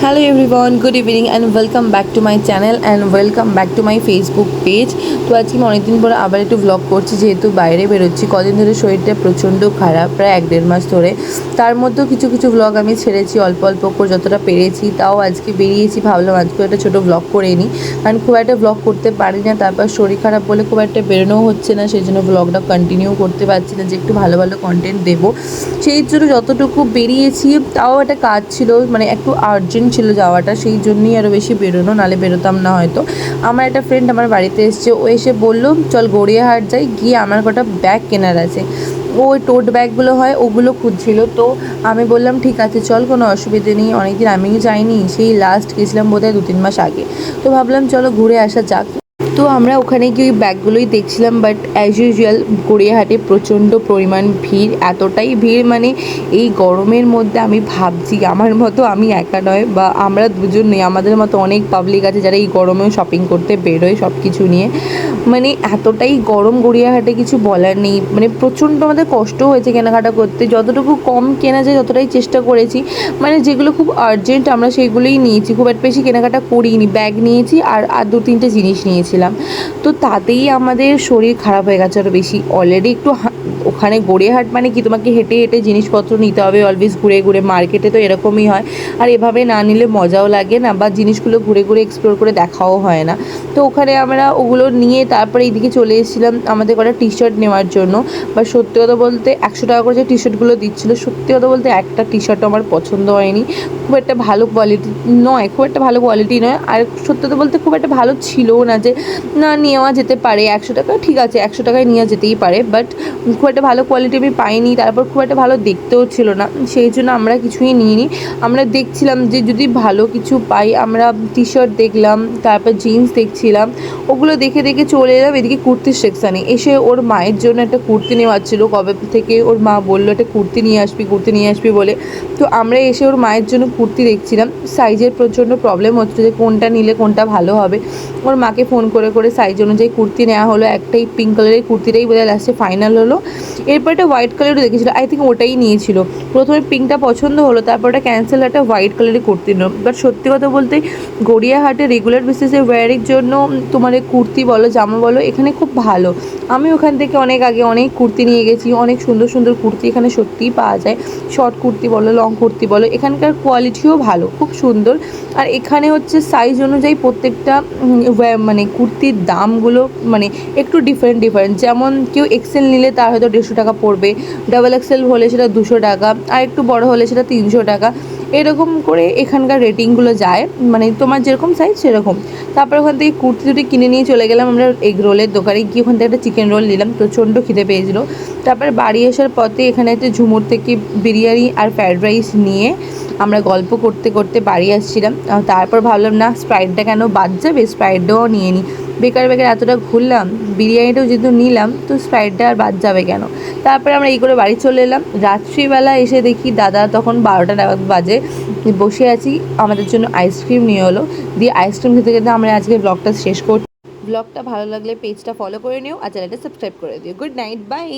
Hello everyone, good evening and welcome back to my channel and welcome back to my Facebook page। তো আজকে আমি অনেকদিন পরে আবার একটু ব্লগ করছি, যেহেতু বাইরে বেরোচ্ছি। কদিন ধরে শরীরটা প্রচণ্ড খারাপ, প্রায় 1-1.5 মাস ধরে। তার মধ্যেও কিছু কিছু ব্লগ আমি ছেড়েছি অল্প অল্প করে যতটা পেরেছি। তাও আজকে বেরিয়েছি, ভাবলাম আজকে একটা ছোটো ব্লগ করে নিই, কারণ খুব একটা ব্লগ করতে পারি না। তারপর শরীর খারাপ বলে খুব একটা বেরোনোও হচ্ছে না, সেই জন্য ব্লগটা কন্টিনিউ করতে পারছি না যে একটু ভালো ভালো কন্টেন্ট দেবো। সেই জন্য যতটুকু বেরিয়েছি, তাও একটা কাজ ছিল, মানে একটু আর্জেন্ট ছিল যাওয়াটা, সেই জন্যই আরও বেশি বেরোনো, নাহলে বেরোতাম না হয়তো। আমার একটা ফ্রেন্ড আমার বাড়িতে এসছে, ও এসে বললো চল গড়িয়াহাট যাই, গিয়ে আমার কটা ব্যাগ কেনার আছে। ও ওই টোট ব্যাগগুলো হয় ওগুলো খুঁজছিল। তো আমি বললাম ঠিক আছে চল, কোনো অসুবিধে নেই, অনেকদিন আমিও যাইনি, সেই লাস্ট গেছিলাম বোধহয় 2-3 মাস আগে। তো ভাবলাম চলো ঘুরে আসা যাক। তো আমরা ওখানে গিয়ে ওই ব্যাগগুলোই দেখছিলাম, বাট অ্যাজ ইউজুয়াল গড়িয়াহাটে প্রচণ্ড পরিমাণ ভিড়। এতটাই ভিড় মানে এই গরমের মধ্যে আমি ভাবছি আমার মতো আমি একা নয়, বা আমরা দুজন নেই, আমাদের মতো অনেক পাবলিক আছে যারা এই গরমেও শপিং করতে বেরোয় সব কিছু নিয়ে। মানে এতটাই গরম গড়িয়াহাটে, কিছু বলার নেই। মানে প্রচণ্ড আমাদের কষ্ট হয়েছে কেনাকাটা করতে, যতটুকু কম কেনা যায় ততটাই চেষ্টা করেছি। মানে যেগুলো খুব আর্জেন্ট আমরা সেইগুলোই নিয়েছি, খুব একটা বেশি কেনাকাটা করিনি। ব্যাগ নিয়েছি আর 2-3টে জিনিস নিয়েছিলাম। তো তাতেই আমাদের শরীর খারাপ হয়ে গেছে আরও বেশি। অলরেডি একটু ওখানে গড়িয়াহাট মানে কি, তোমাকে হেঁটে হেঁটে জিনিসপত্র নিতে হবে অলওয়েজ, ঘুরে ঘুরে। মার্কেটে তো এরকমই হয়, আর এভাবে না নিলে মজাও লাগে না, বা জিনিসগুলো ঘুরে ঘুরে এক্সপ্লোর করে দেখাও হয় না। তো ওখানে আমরা ওগুলো নিয়ে তারপরে এইদিকে চলে এসেছিলাম আমাদের কটা টি শার্ট নেওয়ার জন্য। বা সত্যি কথা বলতে 100 টাকা করে যে টি শার্টগুলো দিচ্ছিলো, সত্যি কথা বলতে একটা টি শার্টও আমার পছন্দ হয়নি। খুব একটা ভালো কোয়ালিটি নয়, খুব একটা ভালো কোয়ালিটি নয়। আর সত্যি কথা বলতে খুব একটা ভালো ছিলও না, যে না নেওয়া যেতে পারে 100 টাকা, ঠিক আছে 100 টাকায় নেওয়া যেতেই পারে, বাট খুব একটা ভালো কোয়ালিটি আমি পাইনি। তারপর খুব একটা ভালো দেখতেও ছিল না, সেই জন্য আমরা কিছুই নিইনি। আমরা দেখছিলাম যে যদি ভালো কিছু পাই। আমরা টি শার্ট দেখলাম, তারপর জিন্স দেখছিলাম, ওগুলো দেখে দেখে চলে এলাম এদিকে কুর্তির সেকশানে। এসে ওর মায়ের জন্য একটা কুর্তি নেওয়ার ছিল, কবে থেকে ওর মা বললো একটা কুর্তি নিয়ে আসবি বলে। তো আমরা এসে ওর মায়ের জন্য কুর্তি দেখছিলাম। সাইজের প্রচণ্ড প্রবলেম হচ্ছে যে কোনটা নিলে কোনটা ভালো হবে। ওর মাকে ফোন করে করে সাইজ অনুযায়ী কুর্তি নেওয়া হলো। একটাই পিঙ্ক কালারের কুর্তিটাই বোধহয় লাস্টে ফাইনাল হলো। এরপর একটা হোয়াইট কালারও দেখেছিলো, আই থিঙ্ক ওটাই নিয়েছিল। প্রথমে পিঙ্কটা পছন্দ হলো, তারপর ওটা ক্যান্সেল, একটা হোয়াইট কালারের কুর্তি নিল। বাট সত্যি কথা বলতে গড়িয়াহাটে রেগুলার বেসিসে ওয়্যারের জন্য তোমার কুর্তি বলো জামা বলো এখানে খুব ভালো। আমি ওখান থেকে অনেক আগে অনেক কুর্তি নিয়ে গেছি, অনেক সুন্দর সুন্দর কুর্তি এখানে সত্যিই পাওয়া যায়। শর্ট কুর্তি বলো, লং কুর্তি বলো, এখানকার কোয়ালিটিও ভালো, খুব সুন্দর। আর এখানে হচ্ছে সাইজ অনুযায়ী প্রত্যেকটা মানে কুর্তির দামগুলো মানে একটু ডিফারেন্ট। যেমন কেউ এক্সেল নিলে তার হয়তো 150 টাকা পড়বে, ডাবল এক্সেল হলে সেটা 200 টাকা, আর একটু বড় হলে সেটা 300 টাকা। এরকম করে এখানকার রেটিংগুলো যায়, মানে তোমার যেরকম সাইজ সেরকম। তারপর ওখান থেকে কুর্তি দুটি কিনে নিয়ে চলে গেলাম আমরা এগ রোলের দোকানে, গিয়ে ওখান থেকে একটা চিকেন রোল নিলাম, প্রচণ্ড খিদে পেয়েছিলো। তারপর বাড়ি আসার পথে এখানে একটা ঝুমুর থেকে বিরিয়ানি আর ফ্রায়েড রাইস নিয়ে আমরা গল্প করতে করতে বাড়ি আসছিলাম। তারপর ভাবলাম না, স্প্রাইটটা কেন বাদ যাবে, স্প্রাইটটাও নিয়ে নিই। বেকার এতটা ঘুরলাম, বিরিয়ানিটাও যেহেতু নিলাম, তো স্প্রাইটটা আর বাদ যাবে কেন। তারপরে আমরা এই করে বাড়ি চলে এলাম। রাত্রিবেলা এসে দেখি দাদা তখন 12টা বাজে, বসে আছি, আমাদের জন্য আইসক্রিম নিয়ে হলো। দিয়ে আইসক্রিম খেতে খেতে আমরা আজকে ব্লগটা শেষ করছি। ব্লগটা ভালো লাগলে পেজটা ফলো করে নিও, আর চ্যানেলটা সাবস্ক্রাইব করে দিও। Good night, by.